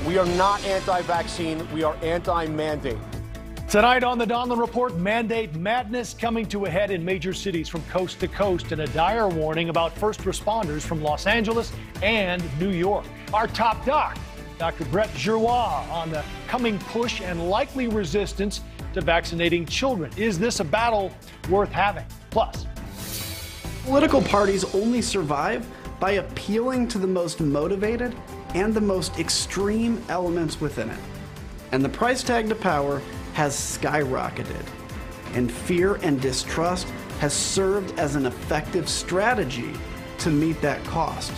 We are not anti-vaccine. We are anti-mandate. Tonight on the Donlon Report, mandate madness coming to a head in major cities from coast to coast, and a dire warning about first responders from Los Angeles and New York. Our top doc, Dr. Giroir, on the coming push and likely resistance to vaccinating children. Is this a battle worth having? Plus, political parties only survive by appealing to the most motivated and the most extreme elements within it. And the price tag to power has skyrocketed. And fear and distrust has served as an effective strategy to meet that cost.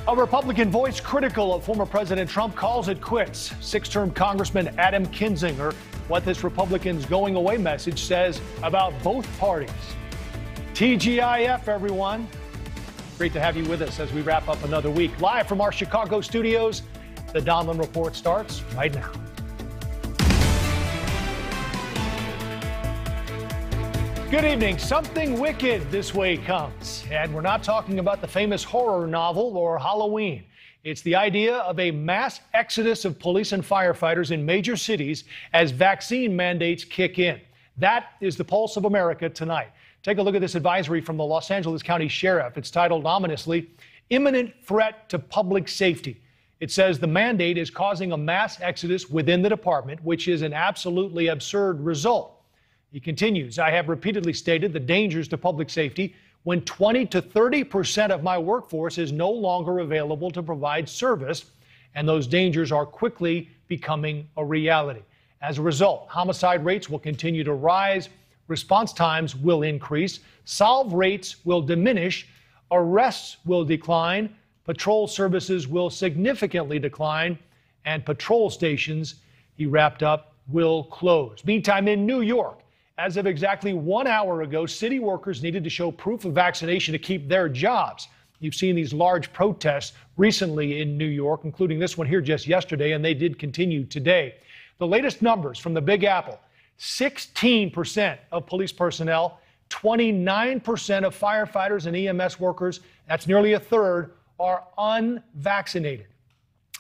A Republican voice critical of former President Trump calls it quits. Six-term Congressman Adam Kinzinger, what this Republicans' going away message says about both parties. TGIF, everyone. Great to have you with us as we wrap up another week. Live from our Chicago studios, the Donlon Report starts right now. Good evening. Something wicked this way comes. And we're not talking about the famous horror novel or Halloween. It's the idea of a mass exodus of police and firefighters in major cities as vaccine mandates kick in. That is the pulse of America tonight. Take a look at this advisory from the Los Angeles County Sheriff. It's titled ominously, Imminent Threat to Public Safety. It says the mandate is causing a mass exodus within the department, which is an absolutely absurd result. He continues, I have repeatedly stated the dangers to public safety when 20 to 30% of my workforce is no longer available to provide service, and those dangers are quickly becoming a reality. As a result, homicide rates will continue to rise, response times will increase, solve rates will diminish, arrests will decline, patrol services will significantly decline, and patrol stations, he wrapped up, will close. Meantime, in New York, as of exactly 1 hour ago, city workers needed to show proof of vaccination to keep their jobs. You've seen these large protests recently in New York, including this one here just yesterday, and they did continue today. The latest numbers from the Big Apple, 16% of police personnel, 29% of firefighters and EMS workers, that's nearly a third, are unvaccinated.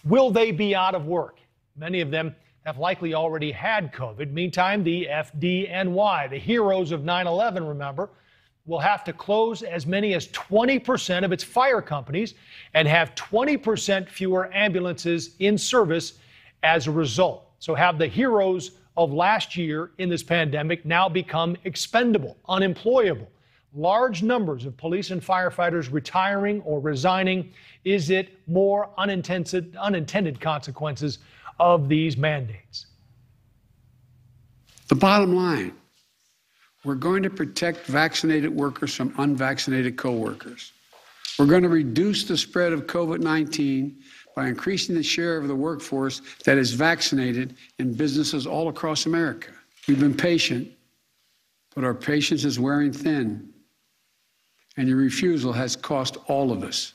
Will they be out of work? Many of them have likely already had COVID. Meantime, the FDNY, the heroes of 9/11, remember, will have to close as many as 20% of its fire companies and have 20% fewer ambulances in service as a result. So have the heroes of last year in this pandemic now become expendable, unemployable? Large numbers of police and firefighters retiring or resigning. Is it more unintended consequences of these mandates? The bottom line, we're going to protect vaccinated workers from unvaccinated coworkers. We're going to reduce the spread of COVID-19 by increasing the share of the workforce that is vaccinated in businesses all across America. We've been patient, but our patience is wearing thin, and your refusal has cost all of us.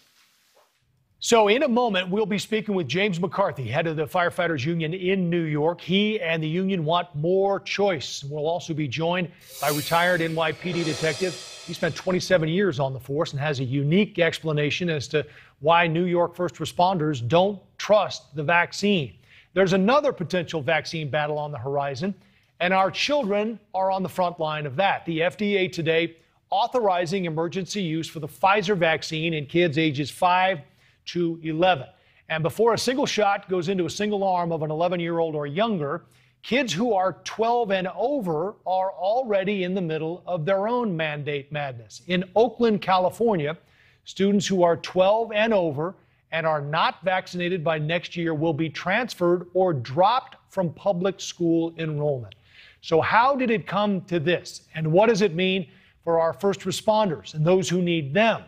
So in a moment, we'll be speaking with James McCarthy, head of the Firefighters Union in New York. He and the union want more choice. We'll also be joined by retired NYPD detective. He spent 27 years on the force and has a unique explanation as to why New York first responders don't trust the vaccine. There's another potential vaccine battle on the horizon, and our children are on the front line of that. The FDA today authorizing emergency use for the Pfizer vaccine in kids ages 5 to 11. And before a single shot goes into a single arm of an 11-year-old or younger, kids who are 12 and over are already in the middle of their own mandate madness. In Oakland, California, students who are 12 and over and are not vaccinated by next year will be transferred or dropped from public school enrollment. So how did it come to this? And what does it mean for our first responders and those who need them?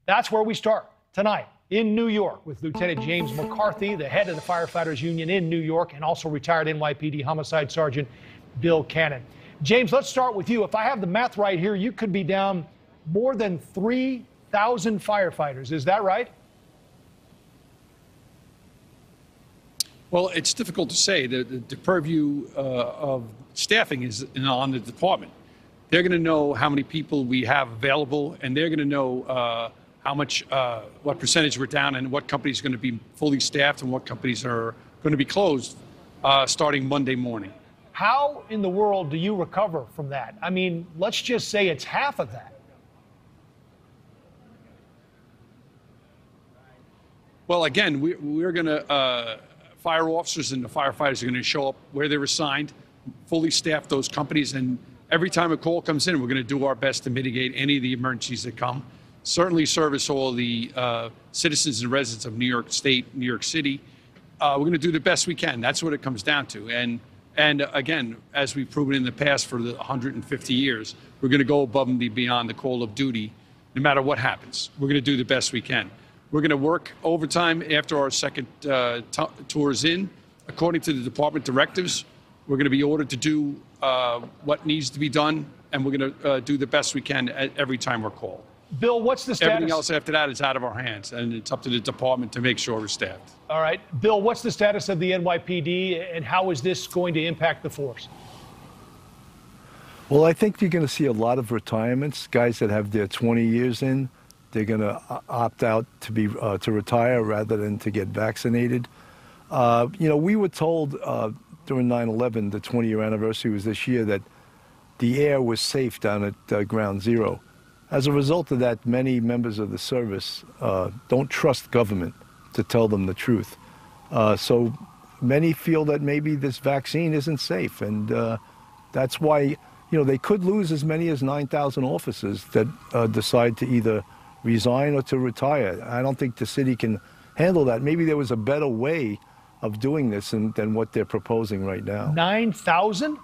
That's where we start tonight in New York with Lieutenant James McCarthy, the head of the Firefighters Union in New York, and also retired NYPD Homicide Sergeant Bill Cannon. James, let's start with you. If I have the math right here, you could be down more than 3,000 firefighters. Is that right? Well, it's difficult to say. The purview of staffing is on the department. They're going to know how many people we have available, and they're going to know how much, what percentage we're down, and what companies are going to be fully staffed and what companies are going to be closed starting Monday morning. How in the world do you recover from that? I mean, let's just say it's half of that. Well, again, we're going to, fire officers and the firefighters are going to show up where they're assigned, fully staff those companies, and every time a call comes in, we're going to do our best to mitigate any of the emergencies that come. Certainly service all the citizens and residents of New York State, New York City. We're going to do the best we can. That's what it comes down to. And again, as we've proven in the past for the 150 years, we're going to go above and beyond the call of duty, no matter what happens. We're going to do the best we can. We're going to work overtime after our second tour is in. According to the department directives, we're going to be ordered to do what needs to be done, and we're going to do the best we can every time we're called. Bill, what's the status? Everything else after that is out of our hands, and it's up to the department to make sure we're staffed. All right. Bill, what's the status of the NYPD, and how is this going to impact the force? Well, I think you're going to see a lot of retirements, guys that have their 20 years in. They're going to opt out to retire rather than to get vaccinated. You know, we were told during 9/11, the 20-year anniversary was this year, that the air was safe down at Ground Zero. As a result of that, many members of the service don't trust government to tell them the truth. So many feel that maybe this vaccine isn't safe, and that's why, you know, they could lose as many as 9,000 officers that decide to either resign or to retire. I don't think the city can handle that. Maybe there was a better way of doing this than what they're proposing right now. 9,000?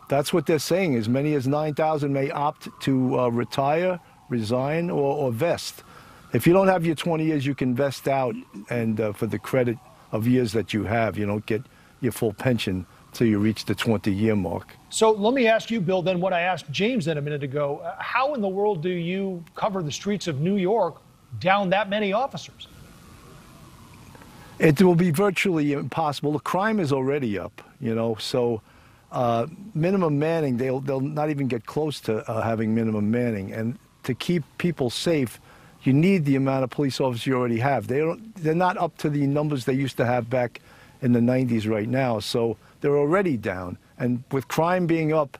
That's what they're saying. As many as 9,000 may opt to retire, resign, or vest. If you don't have your 20 years, you can vest out, and for the credit of years that you have, you don't get your full pension till you reach the 20-year mark. So let me ask you, Bill, then what I asked James then a minute ago. How in the world do you cover the streets of New York down that many officers? It will be virtually impossible. The crime is already up, you know, so minimum manning, they'll not even get close to having minimum manning. And to keep people safe, you need the amount of police officers you already have. They're not up to the numbers they used to have back in the 90s right now, so they're already down. And with crime being up,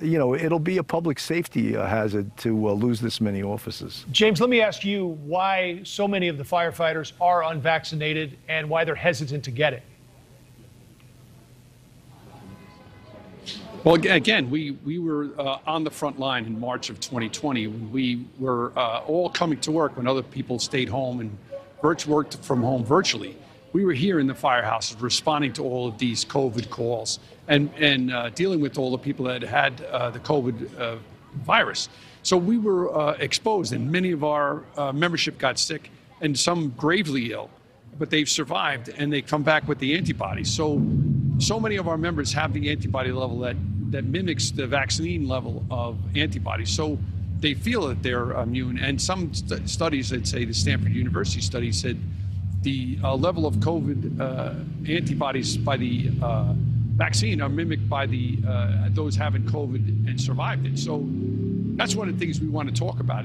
you know, it'll be a public safety hazard to lose this many officers. James, let me ask you why so many of the firefighters are unvaccinated and why they're hesitant to get it. Well, again, we were on the front line in March of 2020. We were all coming to work when other people stayed home and worked from home virtually. We were here in the firehouses responding to all of these COVID calls and dealing with all the people that had the COVID virus. So we were exposed, and many of our membership got sick and some gravely ill, but they've survived and they come back with the antibodies. So many of our members have the antibody level that mimics the vaccine level of antibodies. So they feel that they're immune. And some studies that say, the Stanford University study said the level of COVID antibodies by the vaccine are mimicked by those having COVID and survived it. So that's one of the things we want to talk about,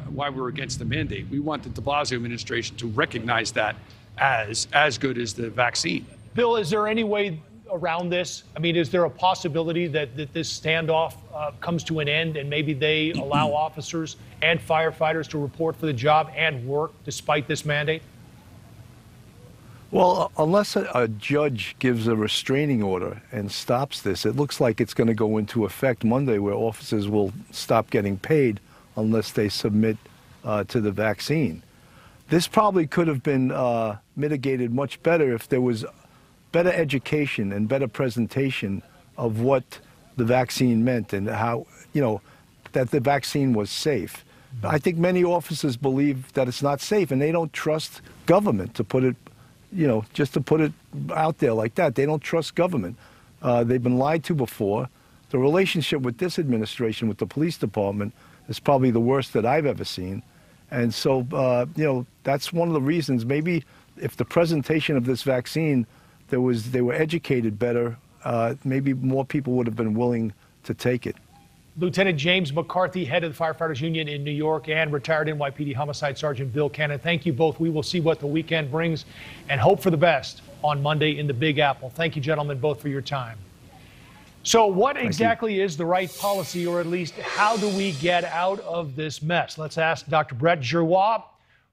why we're against the mandate. We want the de Blasio administration to recognize that as good as the vaccine. Bill, is there any way around this? I mean, is there a possibility that this standoff comes to an end and maybe they allow officers and firefighters to report for the job and work despite this mandate? Well, unless a judge gives a restraining order and stops this, it looks like it's going to go into effect Monday, where officers will stop getting paid unless they submit to the vaccine. This probably could have been mitigated much better if there was better education and better presentation of what the vaccine meant and how, you know, that the vaccine was safe. I think many officers believe that it's not safe, and they don't trust government, to put it, you know, just to put it out there like that. They don't trust government. They've been lied to before. The relationship with this administration, with the police department, is probably the worst that I've ever seen. And so, you know, that's one of the reasons. Maybe if the presentation of this vaccine, they were educated better, maybe more people would have been willing to take it. Lieutenant James McCarthy, head of the Firefighters Union in New York, and retired NYPD Homicide Sergeant Bill Cannon. Thank you both. We will see what the weekend brings and hope for the best on Monday in the Big Apple. Thank you, gentlemen, both for your time. So what exactly is the right policy, or at least how do we get out of this mess? Let's ask Dr. Brett Giroir,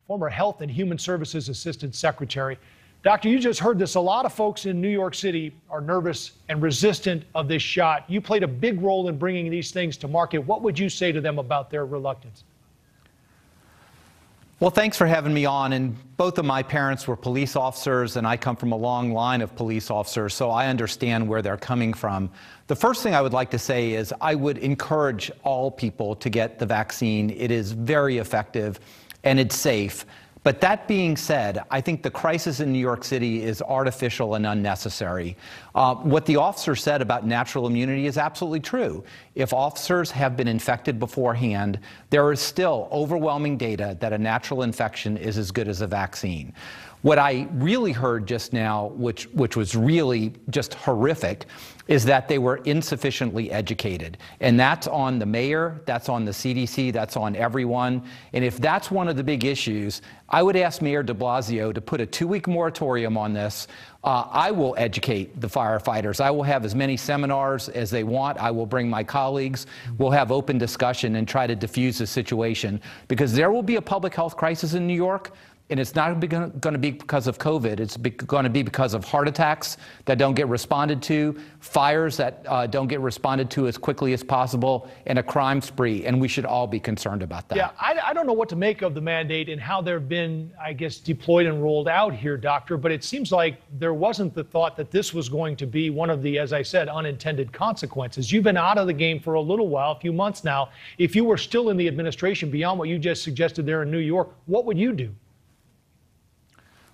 former Health and Human Services Assistant Secretary. Doctor, you just heard this. A lot of folks in New York City are nervous and resistant of this shot. You played a big role in bringing these things to market. What would you say to them about their reluctance? Well, thanks for having me on. And both of my parents were police officers, and I come from a long line of police officers, so I understand where they're coming from. The first thing I would like to say is I would encourage all people to get the vaccine. It is very effective and it's safe. But that being said, I think the crisis in New York City is artificial and unnecessary. What the officer said about natural immunity is absolutely true. If officers have been infected beforehand, there is still overwhelming data that a natural infection is as good as a vaccine. What I really heard just now, which was really just horrific, is that they were insufficiently educated. And that's on the mayor, that's on the CDC, that's on everyone. And if that's one of the big issues, I would ask Mayor de Blasio to put a 2-week moratorium on this. I will educate the firefighters. I will have as many seminars as they want. I will bring my colleagues. We'll have open discussion and try to diffuse the situation, because there will be a public health crisis in New York. And it's not going to be because of COVID. It's going to be because of heart attacks that don't get responded to, fires that don't get responded to as quickly as possible, and a crime spree. And we should all be concerned about that. Yeah, I don't know what to make of the mandate and how they've been, I guess, deployed and rolled out here, Doctor. But it seems like there wasn't the thought that this was going to be one of the, as I said, unintended consequences. You've been out of the game for a little while, a few months now. If you were still in the administration, beyond what you just suggested there in New York, what would you do?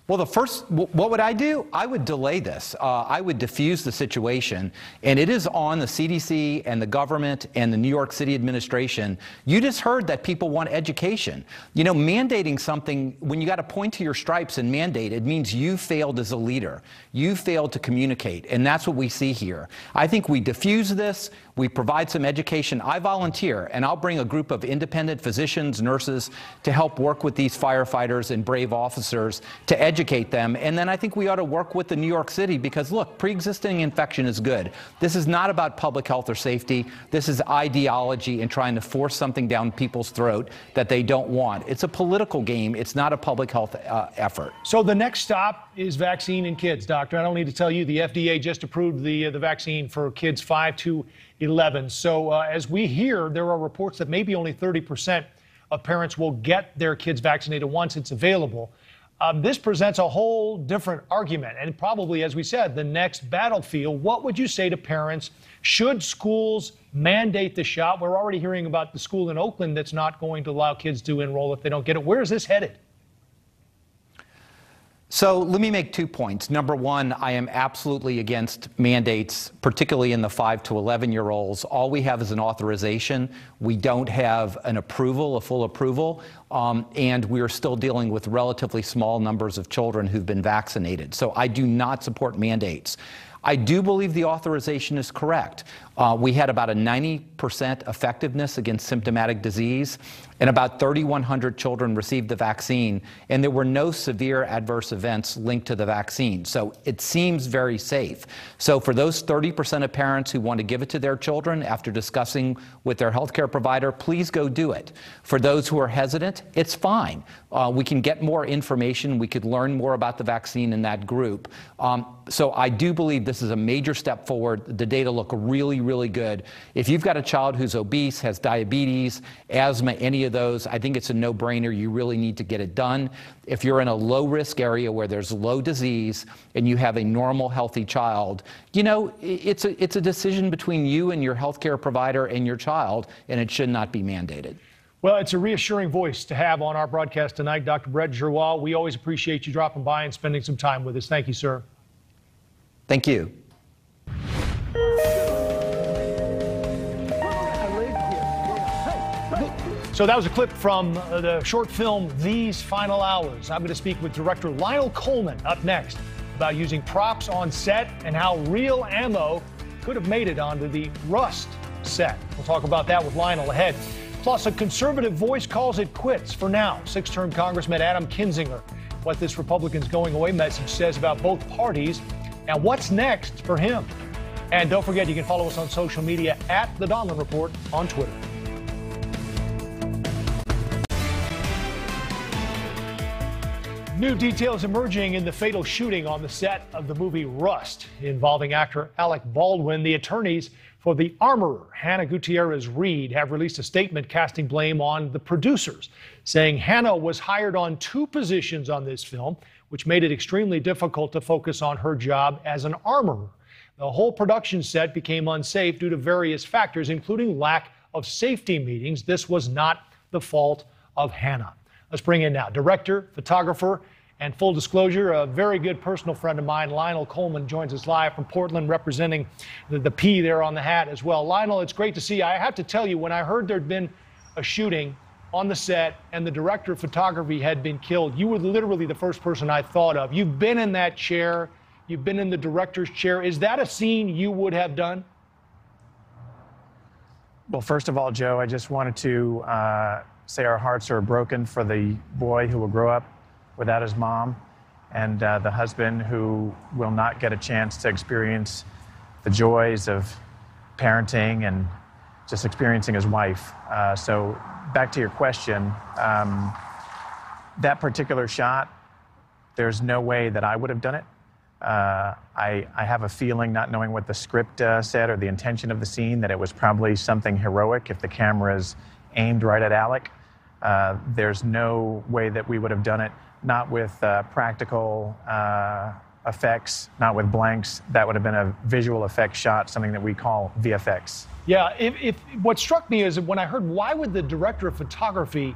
Well, what would I do? I would delay this. I would diffuse the situation. And it is on the CDC and the government and the New York City administration. You just heard that people want education. You know, mandating something, when you got to point to your stripes and mandate, it means you failed as a leader. You failed to communicate. And that's what we see here. I think we diffuse this. We provide some education. I volunteer, and I'll bring a group of independent physicians, nurses, to help work with these firefighters and brave officers to educate them. And then I think we ought to work with the New York City, because, look, pre-existing infection is good. This is not about public health or safety. This is ideology and trying to force something down people's throat that they don't want. It's a political game. It's not a public health effort. So the next stop is vaccine in kids, Doctor. I don't need to tell you, the FDA just approved the vaccine for kids 5 to 11. So as we hear, there are reports that maybe only 30% of parents will get their kids vaccinated once it's available. This presents a whole different argument, and probably, as we said, the next battlefield. What would you say to parents? Should schools mandate the shot? We're already hearing about the school in Oakland that's not going to allow kids to enroll if they don't get it. Where is this headed? So let me make 2 points. Number one, I am absolutely against mandates, particularly in the 5 to 11-year-olds. All we have is an authorization. We don't have an approval, a full approval, and we are still dealing with relatively small numbers of children who've been vaccinated. So I do not support mandates. I do believe the authorization is correct. We had about a 90% effectiveness against symptomatic disease, and about 3,100 children received the vaccine, and there were no severe adverse events linked to the vaccine. So it seems very safe. So for those 30% of parents who want to give it to their children after discussing with their healthcare provider, please go do it. For those who are hesitant, it's fine. We can get more information. We could learn more about the vaccine in that group. So I do believe this is a major step forward. The data look really, really good. If you've got a child who's obese, has diabetes, asthma, any of those, I think it's a no-brainer. You really need to get it done. If you're in a low-risk area where there's low disease and you have a normal, healthy child, you know, it's a decision between you and your healthcare provider and your child, and it should not be mandated. Well, it's a reassuring voice to have on our broadcast tonight, Dr. Brett Giroir. We always appreciate you dropping by and spending some time with us. Thank you, sir. Thank you. So that was a clip from the short film, These Final Hours. I'm going to speak with director Lionel Coleman up next about using props on set and how real ammo could have made it onto the rust set. We'll talk about that with Lionel ahead. Plus, a conservative voice calls it quits for now. Six-term Congressman Adam Kinzinger. What this Republicans going away message says about both parties and what's next for him. And don't forget, you can follow us on social media at The Donlon Report on Twitter. New details emerging in the fatal shooting on the set of the movie Rust involving actor Alec Baldwin. The attorneys for the armorer, Hannah Gutierrez Reed, have released a statement casting blame on the producers, saying Hannah was hired on 2 positions on this film, which made it extremely difficult to focus on her job as an armorer. The whole production set became unsafe due to various factors, including lack of safety meetings. This was not the fault of Hannah. Let's bring in now director, photographer, and full disclosure, a very good personal friend of mine, Lionel Coleman, joins us live from Portland, representing the P there on the hat as well. Lionel, it's great to see you. I have to tell you, when I heard there'd been a shooting on the set and the director of photography had been killed, you were literally the first person I thought of. You've been in that chair. You've been in the director's chair. Is that a scene you would have done? Well, first of all, Joe, I just wanted to say our hearts are broken for the boy who will grow up without his mom, and the husband who will not get a chance to experience the joys of parenting and just experiencing his wife. So back to your question, that particular shot, there's no way that I would have done it. I have a feeling, not knowing what the script said or the intention of the scene, that it was probably something heroic if the camera is aimed right at Alec. There's no way that we would have done it, not with practical effects, not with blanks. That would have been a visual effects shot, something that we call VFX. Yeah, what struck me is when I heard, why would the director of photography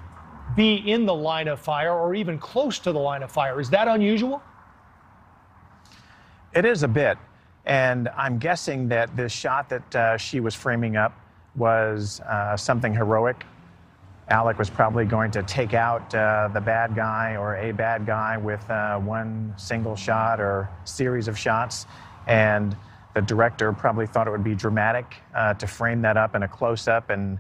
be in the line of fire or even close to the line of fire? Is that unusual? It is a bit, and I'm guessing that this shot that she was framing up was something heroic. Alec was probably going to take out the bad guy or a bad guy with one single shot or series of shots, and the director probably thought it would be dramatic to frame that up in a close-up and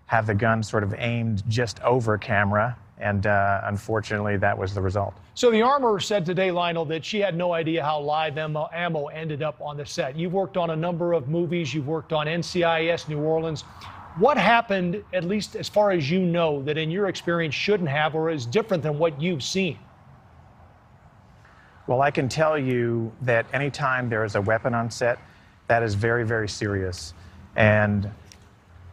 have the gun sort of aimed just over camera, and unfortunately that was the result. So the armorer said today, Lionel, that she had no idea how live ammo ended up on the set. You've worked on a number of movies. You've worked on NCIS, New Orleans. What happened, at least as far as you know, that in your experience shouldn't have or is different than what you've seen? Well, I can tell you that anytime there is a weapon on set, that is very, very serious. And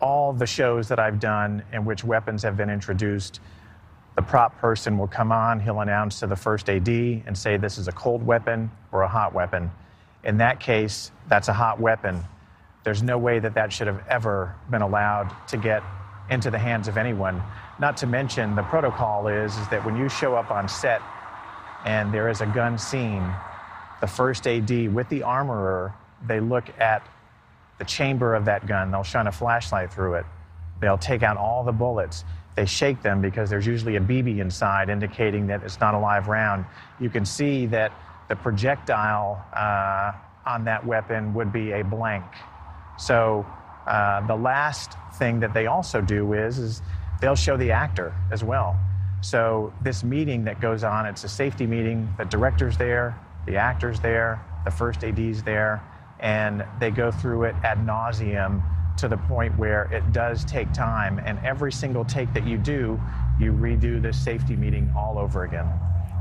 all the shows that I've done in which weapons have been introduced, the prop person will come on, he'll announce to the first AD and say this is a cold weapon or a hot weapon. In that case, that's a hot weapon. There's no way that that should have ever been allowed to get into the hands of anyone. Not to mention, the protocol is that when you show up on set and there is a gun scene, the first AD with the armorer, they look at the chamber of that gun. They'll shine a flashlight through it. They'll take out all the bullets. They shake them because there's usually a BB inside, indicating that it's not a live round. You can see that the projectile on that weapon would be a blank. So the last thing that they also do is they'll show the actor as well. So this meeting that goes on, it's a safety meeting. The director's there, the actor's there, the first AD's there, and they go through it ad nauseum to the point where it does take time. And every single take that you do, you redo this safety meeting all over again.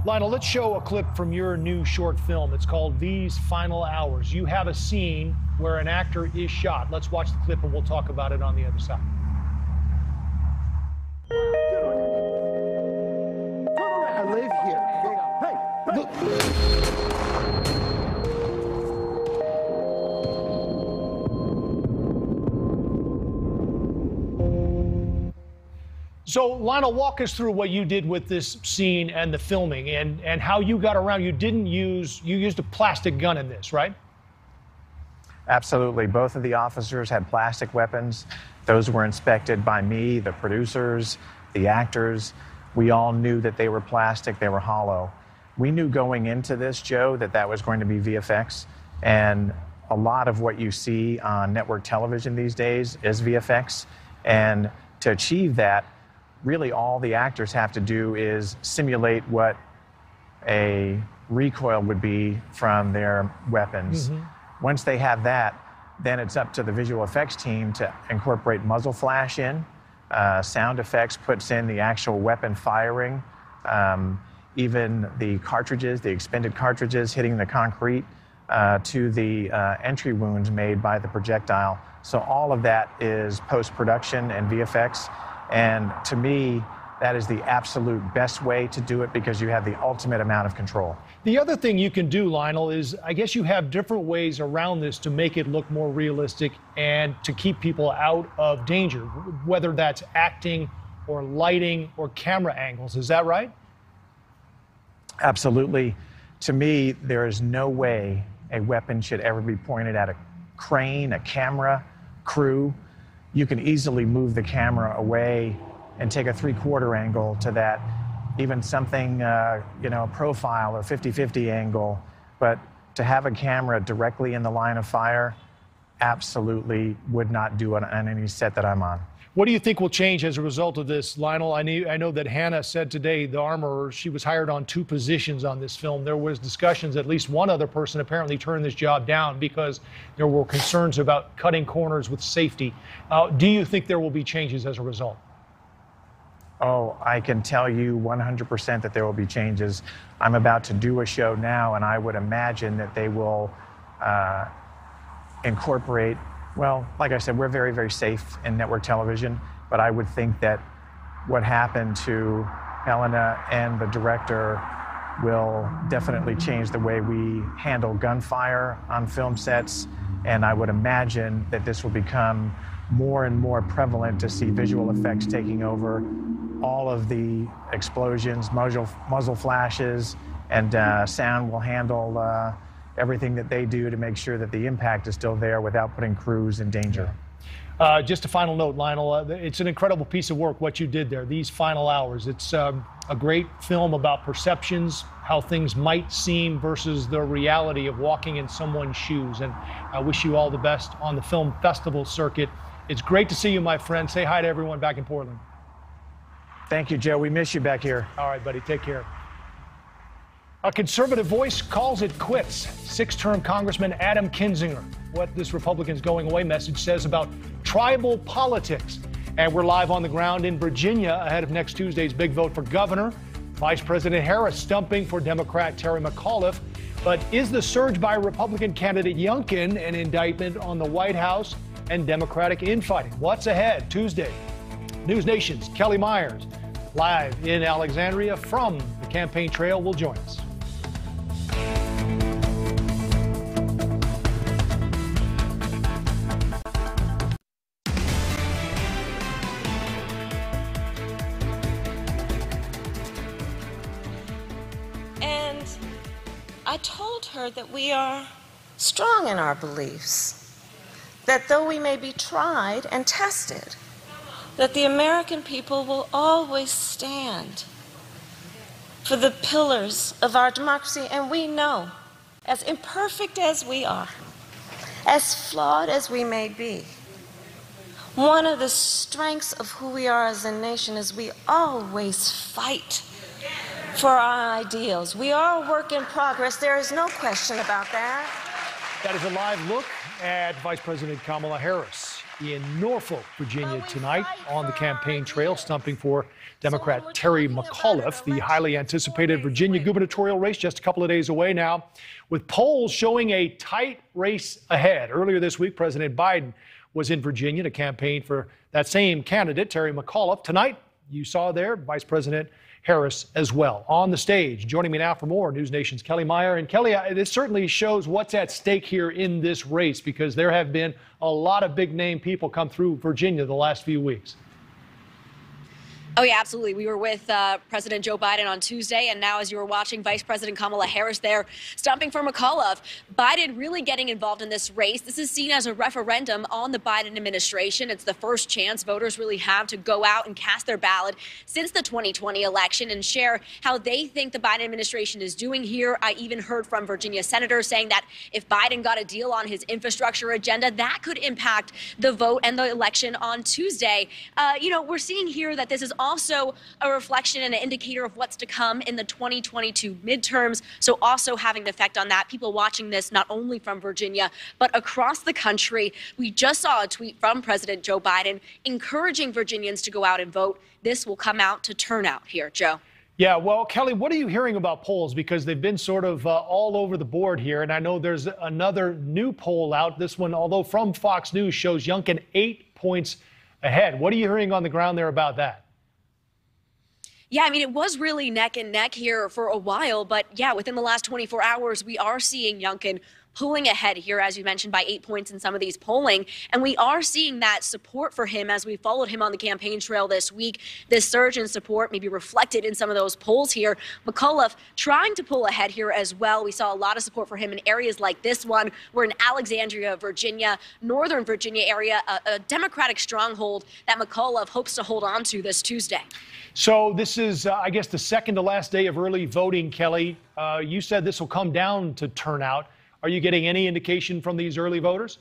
Lionel, let's show a clip from your new short film. It's called These Final Hours. You have a scene where an actor is shot. Let's watch the clip and we'll talk about it on the other side. I live here. Hey, look. So, Lionel, walk us through what you did with this scene and the filming and how you got around. You used a plastic gun in this, right? Absolutely. Both of the officers had plastic weapons. Those were inspected by me, the producers, the actors. We all knew that they were plastic, they were hollow. We knew going into this, Joe, that that was going to be VFX. And a lot of what you see on network television these days is VFX. And to achieve that, really all the actors have to do is simulate what a recoil would be from their weapons. Once they have that, then it's up to the visual effects team to incorporate muzzle flash in, sound effects puts in the actual weapon firing, even the cartridges, the expended cartridges hitting the concrete, to the entry wounds made by the projectile. So all of that is post-production and VFX. And to me, that is the absolute best way to do it because you have the ultimate amount of control. The other thing you can do, Lionel, is I guess you have different ways around this to make it look more realistic and to keep people out of danger, whether that's acting or lighting or camera angles. Is that right? Absolutely. To me, there is no way a weapon should ever be pointed at a crane, a camera, crew. You can easily move the camera away and take a 3/4 angle to that, even something, profile or 50-50 angle. But to have a camera directly in the line of fire, absolutely would not do it on any set that I'm on. What do you think will change as a result of this, Lionel? I know that Hannah said today, the armorer, she was hired on 2 positions on this film. There was discussions, at least one other person apparently turned this job down because there were concerns about cutting corners with safety. Do you think there will be changes as a result? Oh, I can tell you 100% that there will be changes. I'm about to do a show now, and I would imagine that they will incorporate. Well, like I said, we're very, very safe in network television, but I would think that what happened to Halyna and the director will definitely change the way we handle gunfire on film sets, and I would imagine that this will become more and more prevalent to see visual effects taking over all of the explosions, muzzle flashes, and sound will handle everything that they do to make sure that the impact is still there without putting crews in danger. Just a final note, Lionel, it's an incredible piece of work what you did there, these final hours. It's a great film about perceptions, how things might seem versus the reality of walking in someone's shoes. And I wish you all the best on the film festival circuit. It's great to see you, my friend. Say hi to everyone back in Portland. Thank you, Joe. We miss you back here. All right, buddy. Take care. A conservative voice calls it quits. 6th-term Congressman Adam Kinzinger. What this Republicans Going Away message says about tribal politics. And we're live on the ground in Virginia ahead of next Tuesday's big vote for governor. Vice President Harris stumping for Democrat Terry McAuliffe. But is the surge by Republican candidate Youngkin an indictment on the White House and Democratic infighting? What's ahead Tuesday? NewsNation's Kellie Myers, live in Alexandria from the campaign trail, will join us. And I told her that we are strong in our beliefs, that though we may be tried and tested, that the American people will always stand for the pillars of our democracy. And we know, as imperfect as we are, as flawed as we may be, one of the strengths of who we are as a nation is we always fight for our ideals. We are a work in progress. There is no question about that. That is a live look at Vice President Kamala Harris in Norfolk, Virginia tonight on the campaign trail, stumping for Democrat Terry McAuliffe, the highly anticipated Virginia gubernatorial race just a couple of days away now, with polls showing a tight race ahead. Earlier this week, President Biden was in Virginia to campaign for that same candidate, Terry McAuliffe. Tonight, you saw there Vice President Harris as well on the stage. Joining me now for more, NewsNation's Kellie Meyer. And Kellie, this certainly shows what's at stake here in this race, because there have been a lot of big name people come through Virginia the last few weeks. Oh, yeah, absolutely. We were with President Joe Biden on Tuesday, and now as you were watching Vice President Kamala Harris there stomping for McAuliffe, Biden really getting involved in this race. This is seen as a referendum on the Biden administration. It's the first chance voters really have to go out and cast their ballot since the 2020 election and share how they think the Biden administration is doing here. I even heard from Virginia senators saying that if Biden got a deal on his infrastructure agenda, that could impact the vote and the election on Tuesday. We're seeing here that this is also a reflection and an indicator of what's to come in the 2022 midterms. So also having an effect on that. People watching this not only from Virginia, but across the country. We just saw a tweet from President Joe Biden encouraging Virginians to go out and vote. This will come out to turnout here, Joe. Yeah, well, Kelly, what are you hearing about polls? Because they've been sort of all over the board here. And I know there's another new poll out. This one, although from Fox News, shows Youngkin 8 points ahead. What are you hearing on the ground there about that? Yeah, I mean, it was really neck and neck here for a while. But yeah, within the last 24 hours, we are seeing Youngkin pulling ahead here, as you mentioned, by 8 points in some of these polling. And we are seeing that support for him as we followed him on the campaign trail this week. This surge in support may be reflected in some of those polls here. McAuliffe trying to pull ahead here as well. We saw a lot of support for him in areas like this one. We're in Alexandria, Virginia, Northern Virginia area, a Democratic stronghold that McAuliffe hopes to hold on to this Tuesday. So this is, I guess, the second to last day of early voting, Kelly. You said this will come down to turnout. Are you getting any indication from these early voters?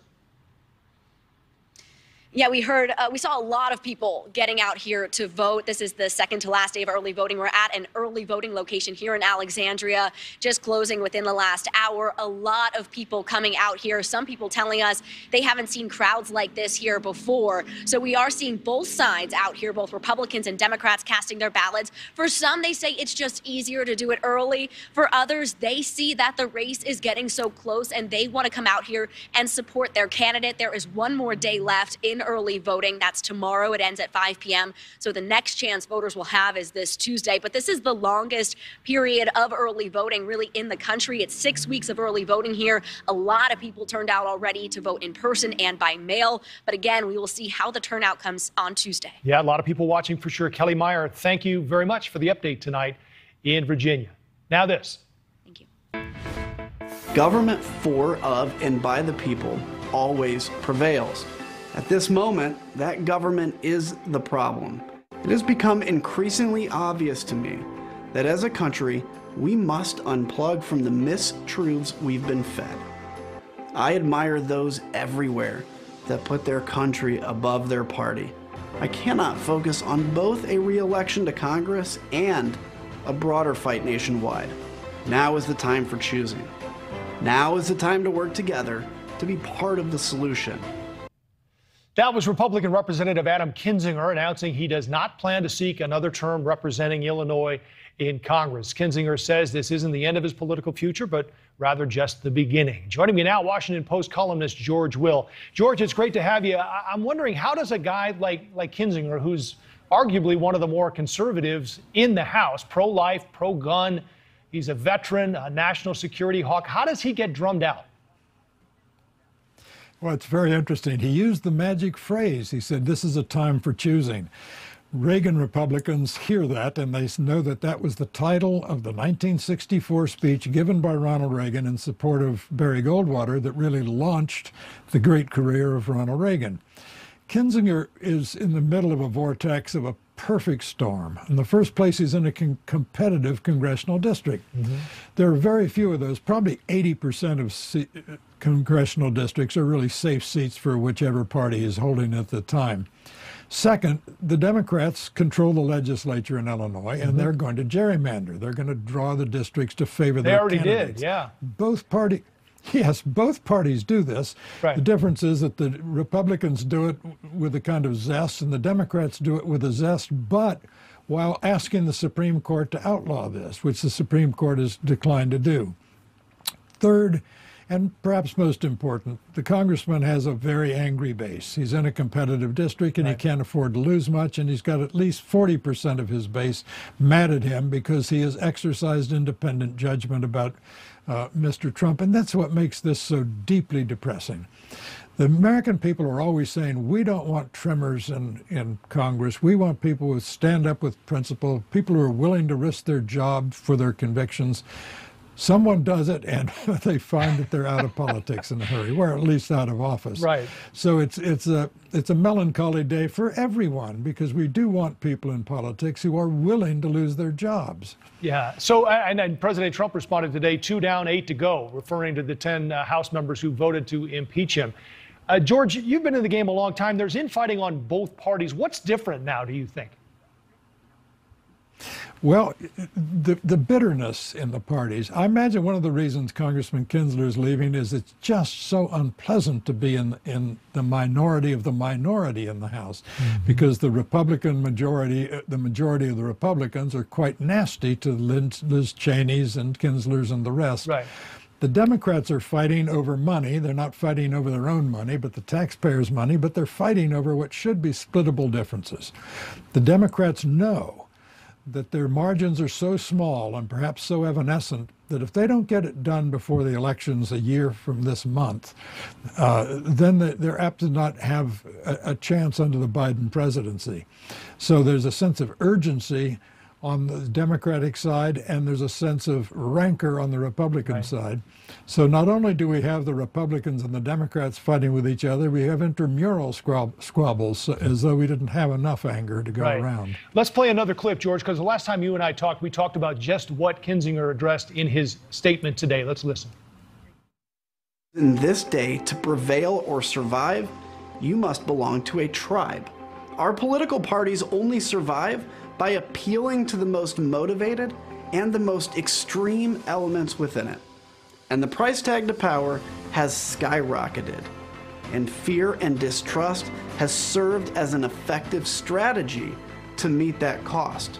Yeah, we saw a lot of people getting out here to vote. This is the second to last day of early voting. We're at an early voting location here in Alexandria, just closing within the last hour. A lot of people coming out here. Some people telling us they haven't seen crowds like this here before. So we are seeing both sides out here, both Republicans and Democrats casting their ballots. For some, they say it's just easier to do it early. For others, they see that the race is getting so close and they want to come out here and support their candidate. There is one more day left in early voting. That's tomorrow. It ends at 5 p.m. So the next chance voters will have is this Tuesday. But this is the longest period of early voting really in the country. It's 6 weeks of early voting here. A lot of people turned out already to vote in person and by mail. But again, we will see how the turnout comes on Tuesday. Yeah, a lot of people watching for sure. Kellie Meyer, thank you very much for the update tonight in Virginia. Now this. Thank you. Government for, of, and by the people always prevails. At this moment, that government is the problem. It has become increasingly obvious to me that as a country, we must unplug from the mistruths we've been fed. I admire those everywhere that put their country above their party. I cannot focus on both a re-election to Congress and a broader fight nationwide. Now is the time for choosing. Now is the time to work together to be part of the solution. That was Republican Representative Adam Kinzinger announcing he does not plan to seek another term representing Illinois in Congress. Kinzinger says this isn't the end of his political future, but rather just the beginning. Joining me now, Washington Post columnist George Will. George, it's great to have you. I'm wondering, how does a guy like Kinzinger, who's arguably one of the more conservatives in the House, pro-life, pro-gun, he's a veteran, a national security hawk, how does he get drummed out? Well, it's very interesting. He used the magic phrase. He said, this is a time for choosing. Reagan Republicans hear that, and they know that that was the title of the 1964 speech given by Ronald Reagan in support of Barry Goldwater that really launched the great career of Ronald Reagan. Kinzinger is in the middle of a vortex of a perfect storm. In the first place, he's in a competitive congressional district. There are very few of those. Probably 80% of congressional districts are really safe seats for whichever party is holding at the time. Second, the Democrats control the legislature in Illinois, and they're going to gerrymander. They're going to draw the districts to favor their candidates. They already did, yeah. Both parties do this. Right. The difference is that the Republicans do it with a kind of zest, and the Democrats do it with a zest, but while asking the Supreme Court to outlaw this, which the Supreme Court has declined to do. Third, And perhaps most important, the congressman has a very angry base. He's in a competitive district and he can't afford to lose much, and he's got at least 40% of his base mad at him because he has exercised independent judgment about Mr. Trump, and that's what makes this so deeply depressing. The American people are always saying, we don't want tremors in Congress. We want people who stand up with principle, people who are willing to risk their job for their convictions. Someone does it, and they find that they're out of politics in a hurry, or at least out of office. Right. So it's a melancholy day for everyone, because we do want people in politics who are willing to lose their jobs. Yeah. So, and President Trump responded today, 2 down, 8 to go, referring to the 10 House members who voted to impeach him. George, you've been in the game a long time. There's infighting on both parties. What's different now, do you think? Well, the bitterness in the parties. I imagine one of the reasons Congressman Kinsler is leaving is it's just so unpleasant to be in the minority of the minority in the House, because the Republican majority, the majority of the Republicans are quite nasty to Liz Cheney's and Kinsler's and the rest. Right. The Democrats are fighting over money. They're not fighting over their own money, but the taxpayers' money, but they're fighting over what should be splittable differences. The Democrats know that their margins are so small and perhaps so evanescent that if they don't get it done before the elections a year from this month, then they're apt to not have a chance under the Biden presidency. So there's a sense of urgency on the Democratic side, and there's a sense of rancor on the Republican side. So not only do we have the Republicans and the Democrats fighting with each other, we have intramural squabbles, as though we didn't have enough anger to go around. Let's play another clip, George, because the last time you and I talked, we talked about just what Kinzinger addressed in his statement today. Let's listen. In this day, to prevail or survive, you must belong to a tribe. Our political parties only survive by appealing to the most motivated and the most extreme elements within it. And the price tag to power has skyrocketed. And fear and distrust has served as an effective strategy to meet that cost.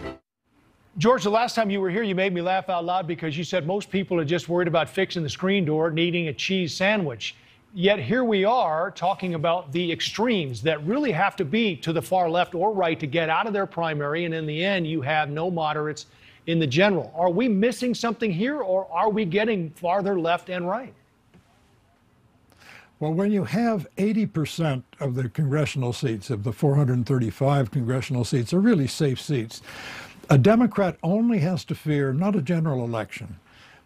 George, the last time you were here, you made me laugh out loud because you said most people are just worried about fixing the screen door, needing a cheese sandwich. Yet here we are talking about the extremes that really have to be to the far left or right to get out of their primary. And in the end, you have no moderates in the general. Are we missing something here, or are we getting farther left and right? Well, when you have 80% of the congressional seats, of the 435 congressional seats, are really safe seats, a Democrat only has to fear not a general election,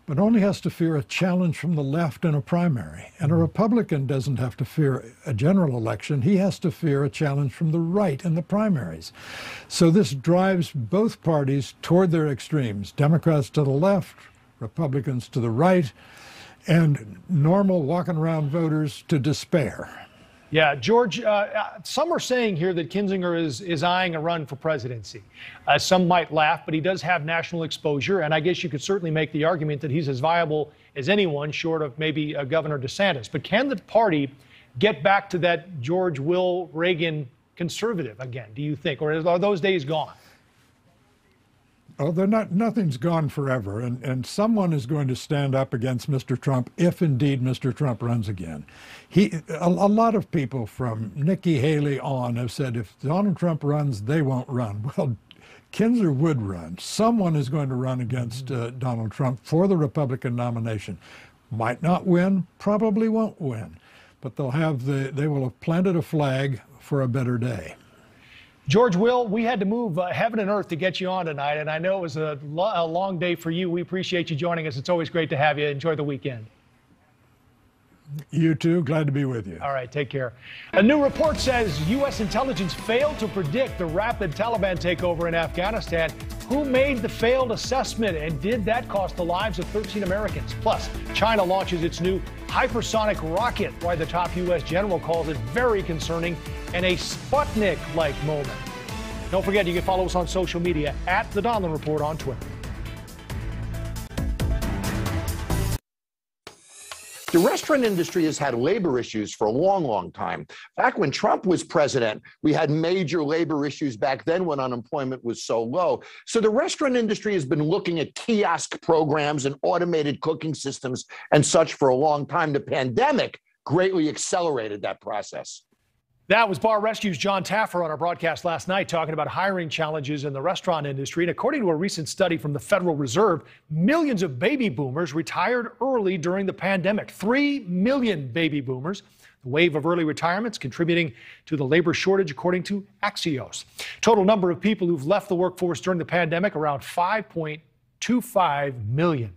but only has to fear a challenge from the left in a primary. And a Republican doesn't have to fear a general election. He has to fear a challenge from the right in the primaries. So this drives both parties toward their extremes, Democrats to the left, Republicans to the right, and normal walking around voters to despair. Yeah, George, some are saying here that Kinzinger is eyeing a run for presidency. Some might laugh, but he does have national exposure, and I guess you could certainly make the argument that he's as viable as anyone, short of maybe Governor DeSantis. But can the party get back to that George Will Reagan conservative again, do you think? Or are those days gone? Oh, they're not. Nothing's gone forever, and someone is going to stand up against Mr. Trump if indeed Mr. Trump runs again. A lot of people from Nikki Haley on have said if Donald Trump runs, they won't run. Well, Kinzinger would run. Someone is going to run against Donald Trump for the Republican nomination. Might not win, probably won't win, but they will have planted a flag for a better day. George Will, we had to move heaven and earth to get you on tonight, and I know it was a long day for you. We appreciate you joining us. It's always great to have you. Enjoy the weekend. You too. Glad to be with you. All right, take care. A new report says U.S. intelligence failed to predict the rapid Taliban takeover in Afghanistan. Who made the failed assessment, and did that cost the lives of 13 Americans? Plus, China launches its new hypersonic rocket, why the top U.S. general calls it very concerning and a Sputnik-like moment. Don't forget, you can follow us on social media at The Donlon Report on Twitter. The restaurant industry has had labor issues for a long, long time. Back when Trump was president, we had major labor issues back then when unemployment was so low. So the restaurant industry has been looking at kiosk programs and automated cooking systems and such for a long time. The pandemic greatly accelerated that process. That was Bar Rescue's John Taffer on our broadcast last night talking about hiring challenges in the restaurant industry. And according to a recent study from the Federal Reserve, millions of baby boomers retired early during the pandemic. 3 million baby boomers. The wave of early retirements contributing to the labor shortage, according to Axios. Total number of people who've left the workforce during the pandemic, around 5.25 million.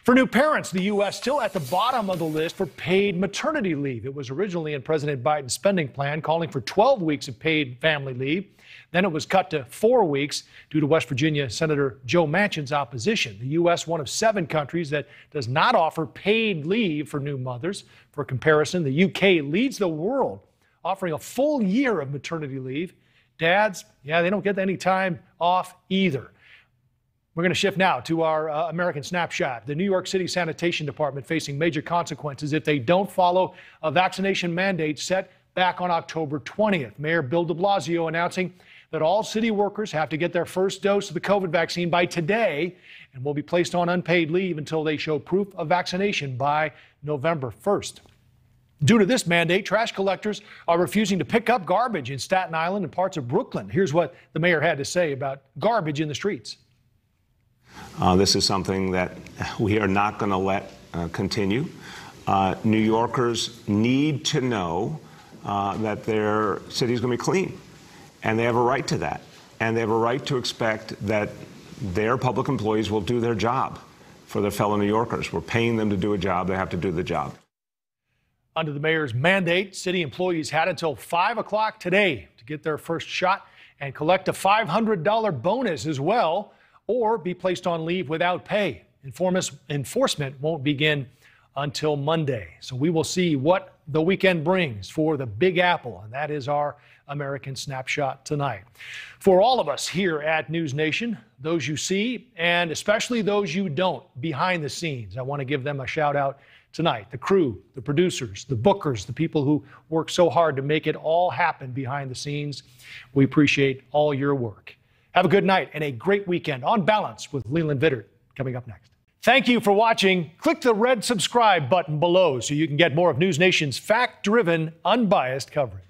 For new parents, the U.S. still at the bottom of the list for paid maternity leave. It was originally in President Biden's spending plan, calling for 12 weeks of paid family leave. Then it was cut to 4 weeks due to West Virginia Senator Joe Manchin's opposition. The U.S., one of 7 countries that does not offer paid leave for new mothers. For comparison, the U.K. leads the world, offering a full year of maternity leave. Dads, they don't get any time off either. We're going to shift now to our American Snapshot. The New York City Sanitation Department facing major consequences if they don't follow a vaccination mandate set back on October 20th. Mayor Bill de Blasio announcing that all city workers have to get their first dose of the COVID vaccine by today and will be placed on unpaid leave until they show proof of vaccination by November 1st. Due to this mandate, trash collectors are refusing to pick up garbage in Staten Island and parts of Brooklyn. Here's what the mayor had to say about garbage in the streets. This is something that we are not going to let continue. New Yorkers need to know that their city is going to be clean, and they have a right to that. And they have a right to expect that their public employees will do their job for their fellow New Yorkers. We're paying them to do a job. They have to do the job. Under the mayor's mandate, city employees had until 5 o'clock today to get their first shot and collect a $500 bonus as well, or be placed on leave without pay. Enforcement won't begin until Monday. So we will see what the weekend brings for the Big Apple, and that is our American Snapshot tonight. For all of us here at NewsNation, those you see, and especially those you don't behind the scenes, I want to give them a shout out tonight. The crew, the producers, the bookers, the people who work so hard to make it all happen behind the scenes. We appreciate all your work. Have a good night and a great weekend on Balance with Leland Vittert coming up next. Thank you for watching. Click the red subscribe button below so you can get more of NewsNation's fact-driven, unbiased coverage.